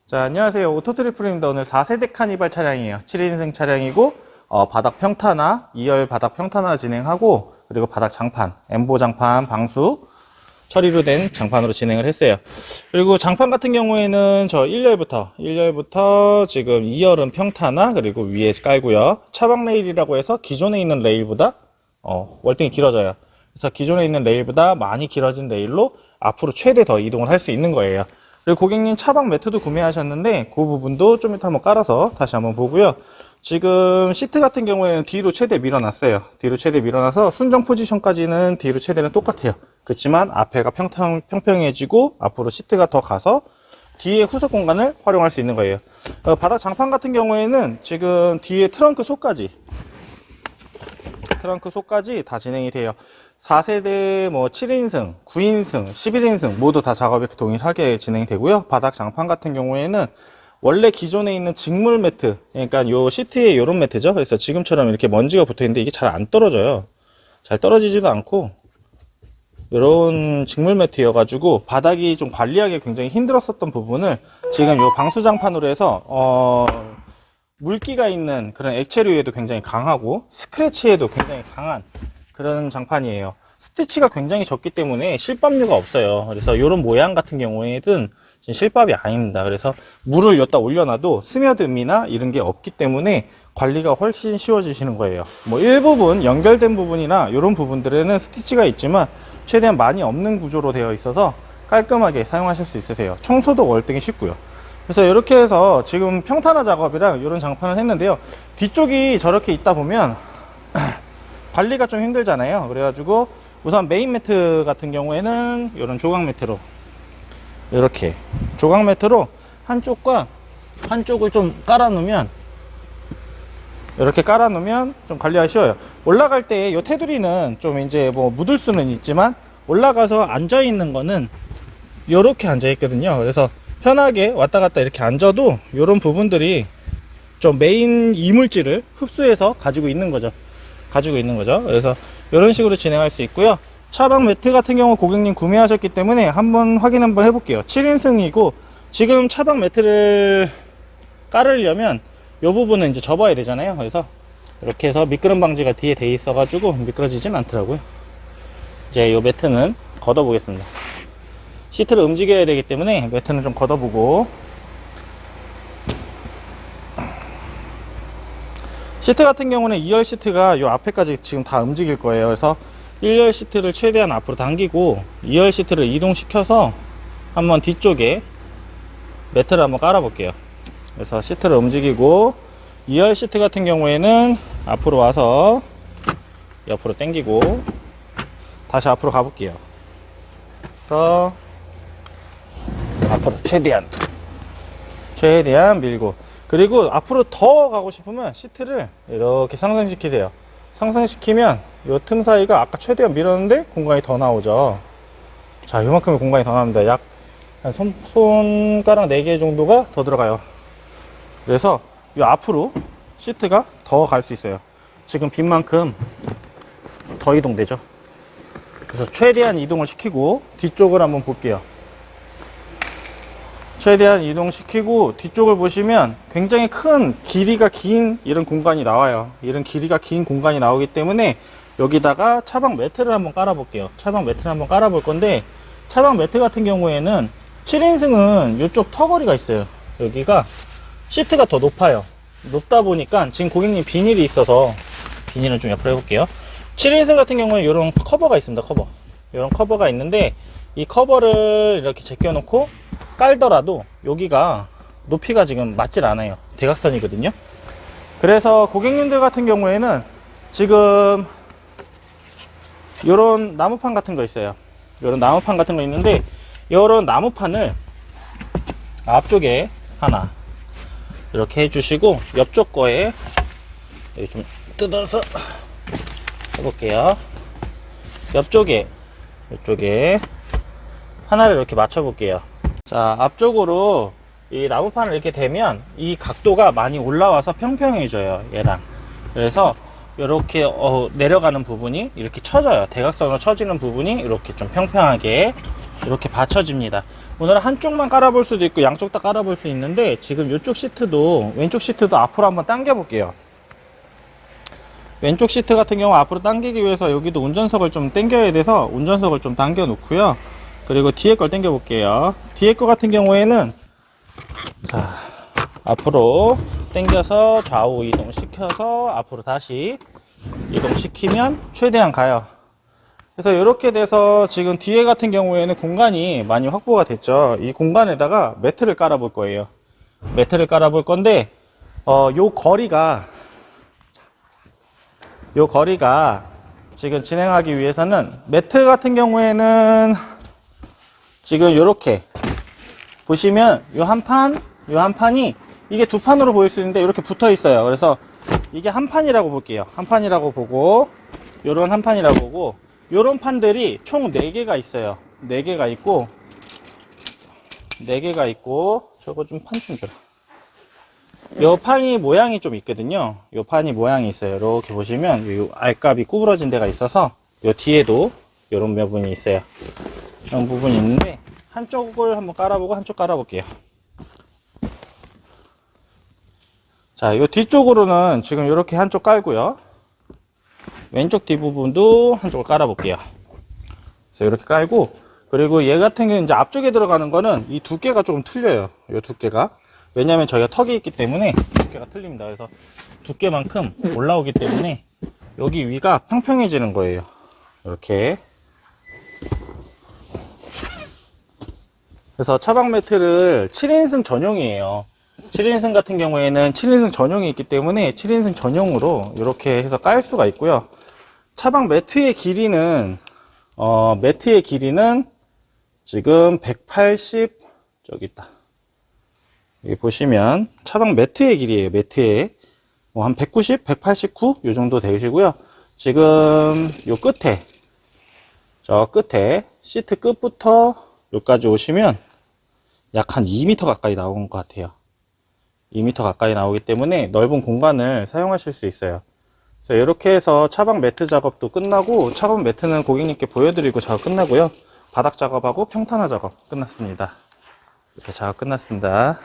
자, 안녕하세요. 오토트리플입니다. 오늘 4세대 카니발 차량이에요. 7인승 차량이고 바닥 평탄화, 2열 바닥 평탄화 진행하고, 그리고 바닥 장판, 엠보 장판, 방수 처리로 된 장판으로 진행을 했어요. 그리고 장판 같은 경우에는 저 1열부터 지금 2열은 평탄화, 그리고 위에 깔고요. 차박 레일이라고 해서 기존에 있는 레일보다 월등히 길어져요. 그래서 기존에 있는 레일보다 많이 길어진 레일로 앞으로 최대 더 이동을 할 수 있는 거예요. 그리고 고객님 차박 매트도 구매하셨는데 그 부분도 좀 이따 한번 깔아서 다시 한번 보고요. 지금 시트 같은 경우에는 뒤로 최대 밀어놨어요. 뒤로 최대 밀어놔서 순정 포지션까지는 뒤로 최대는 똑같아요. 그렇지만 앞에가 평평해지고 앞으로 시트가 더 가서 뒤에 후속 공간을 활용할 수 있는 거예요. 바닥 장판 같은 경우에는 지금 뒤에 트렁크 속까지 다 진행이 돼요. 4세대 7인승, 9인승, 11인승 모두 다 작업이 동일하게 진행이 되고요. 바닥 장판 같은 경우에는 원래 기존에 있는 직물 매트, 그러니까 요 시트에 이런 매트죠. 그래서 지금처럼 이렇게 먼지가 붙어 있는데 이게 잘 안 떨어져요. 잘 떨어지지도 않고 이런 직물 매트여가지고 바닥이 좀 관리하기 굉장히 힘들었었던 부분을 지금 요 방수장판으로 해서 물기가 있는 그런 액체류에도 굉장히 강하고 스크래치에도 굉장히 강한 그런 장판이에요. 스티치가 굉장히 적기 때문에 실밥류가 없어요. 그래서 이런 모양 같은 경우에는 실밥이 아닙니다. 그래서 물을 여기다 올려놔도 스며듦이나 이런 게 없기 때문에 관리가 훨씬 쉬워지시는 거예요. 일부분 연결된 부분이나 이런 부분들에는 스티치가 있지만 최대한 많이 없는 구조로 되어 있어서 깔끔하게 사용하실 수 있으세요. 청소도 월등히 쉽고요. 그래서 이렇게 해서 지금 평탄화 작업이랑 이런 장판을 했는데요. 뒤쪽이 저렇게 있다 보면 관리가 좀 힘들잖아요. 그래가지고 우선 메인 매트 같은 경우에는 이런 조각 매트로 이렇게 조각 매트로 한쪽과 한쪽을 좀 깔아놓으면 이렇게 깔아놓으면 좀 관리가 쉬워요. 올라갈 때 이 테두리는 좀 이제 묻을 수는 있지만 올라가서 앉아 있는 거는 이렇게 앉아 있거든요. 그래서 편하게 왔다 갔다 이렇게 앉아도 이런 부분들이 좀 메인 이물질을 흡수해서 가지고 있는 거죠. 그래서 이런 식으로 진행할 수 있고요. 차박 매트 같은 경우 고객님 구매하셨기 때문에 한번 확인 한번 해볼게요. 7인승이고 지금 차박 매트를 깔으려면 이 부분은 이제 접어야 되잖아요. 그래서 이렇게 해서 미끄럼 방지가 뒤에 돼 있어 가지고 미끄러지진 않더라고요. 이제 이 매트는 걷어 보겠습니다. 시트를 움직여야 되기 때문에 매트는 좀 걷어보고, 시트 같은 경우는 2열 시트가 요 앞에까지 지금 다 움직일 거예요. 그래서 1열 시트를 최대한 앞으로 당기고 2열 시트를 이동시켜서 한번 뒤쪽에 매트를 한번 깔아 볼게요. 그래서 시트를 움직이고 2열 시트 같은 경우에는 앞으로 와서 옆으로 당기고 다시 앞으로 가 볼게요. 그래서 앞으로 최대한 밀고, 그리고 앞으로 더 가고 싶으면 시트를 이렇게 상승시키세요. 상승시키면 이 틈 사이가 아까 최대한 밀었는데 공간이 더 나오죠. 자, 요만큼의 공간이 더 나옵니다. 약 한 손가락 4개 정도가 더 들어가요. 그래서 이 앞으로 시트가 더 갈 수 있어요. 지금 빈 만큼 더 이동되죠. 그래서 최대한 이동을 시키고 뒤쪽을 한번 볼게요. 최대한 이동시키고 뒤쪽을 보시면 굉장히 큰 길이가 긴 이런 공간이 나와요. 이런 길이가 긴 공간이 나오기 때문에 여기다가 차박 매트를 한번 깔아 볼게요. 차박 매트를 한번 깔아 볼 건데, 차박 매트 같은 경우에는 7인승은 이쪽 턱걸이가 있어요. 여기가 시트가 더 높아요. 높다 보니까 지금 고객님 비닐이 있어서 비닐을 좀 옆으로 해볼게요. 7인승 같은 경우에 이런 커버가 있습니다. 이런 커버가 있는데 이 커버를 이렇게 제껴 놓고 깔더라도 여기가 높이가 지금 맞질 않아요. 대각선이거든요. 그래서 고객님들 같은 경우에는 지금 이런 나무판 같은 거 있어요. 이런 나무판 같은 거 있는데 이런 나무판을 앞쪽에 하나 이렇게 해주시고 옆쪽 거에 여기 좀 뜯어서 해볼게요. 옆쪽에 이쪽에 하나를 이렇게 맞춰 볼게요. 자, 앞쪽으로 이 나무판을 이렇게 대면 이 각도가 많이 올라와서 평평해져요, 얘랑. 그래서 이렇게 내려가는 부분이 이렇게 쳐져요. 대각선으로 쳐지는 부분이 이렇게 좀 평평하게 이렇게 받쳐집니다. 오늘은 한쪽만 깔아볼 수도 있고 양쪽 다 깔아볼 수 있는데, 지금 이쪽 시트도, 왼쪽 시트도 앞으로 한번 당겨 볼게요. 왼쪽 시트 같은 경우 앞으로 당기기 위해서 여기도 운전석을 좀 당겨야 돼서 운전석을 좀 당겨 놓고요. 그리고 뒤에 걸 당겨 볼게요. 뒤에 거 같은 경우에는 자, 앞으로 당겨서 좌우 이동시켜서 앞으로 다시 이동시키면 최대한 가요. 그래서 이렇게 돼서 지금 뒤에 같은 경우에는 공간이 많이 확보가 됐죠. 이 공간에다가 매트를 깔아 볼 거예요. 매트를 깔아 볼 건데, 요 거리가 지금 진행하기 위해서는 매트 같은 경우에는 지금 이렇게 보시면 요 한 판이 이게 두 판으로 보일 수 있는데 이렇게 붙어 있어요. 그래서 이게 한 판이라고 볼게요. 한 판이라고 보고, 요런 한 판이라고 보고, 요런 판들이 총 4개가 있어요. 4개가 있고, 저거 좀 판 좀 주라. 요 판이 모양이 좀 있거든요. 요 판이 모양이 있어요. 이렇게 보시면 요 알값이 구부러진 데가 있어서 요 뒤에도 요런 부분이 있어요. 이런 부분이 있는데 한쪽을 한번 깔아보고 한쪽 깔아볼게요. 자, 요 뒤쪽으로는 지금 이렇게 한쪽 깔고요. 왼쪽 뒷부분도 한쪽을 깔아볼게요. 그래서 이렇게 깔고, 그리고 얘 같은 경우는 이제 앞쪽에 들어가는 거는 이 두께가 조금 틀려요. 요 두께가. 왜냐면 저희가 턱이 있기 때문에 두께가 틀립니다. 그래서 두께만큼 올라오기 때문에 여기 위가 평평해지는 거예요. 이렇게. 그래서 차박 매트를 7인승 전용이에요. 7인승 같은 경우에는 7인승 전용이 있기 때문에 7인승 전용으로 이렇게 해서 깔 수가 있고요. 차박 매트의 길이는 지금 180, 저기 있다. 여기 보시면 차박 매트의 길이에요. 매트의 한 190, 189 요 정도 되시고요. 지금 요 끝에, 저 끝에 시트 끝부터 여기까지 오시면 약 한 2m 가까이 나온 것 같아요. 2m 가까이 나오기 때문에 넓은 공간을 사용하실 수 있어요. 그래서 이렇게 해서 차박 매트 작업도 끝나고, 차박 매트는 고객님께 보여드리고 작업 끝나고요. 바닥 작업하고 평탄화 작업 끝났습니다. 이렇게 작업 끝났습니다.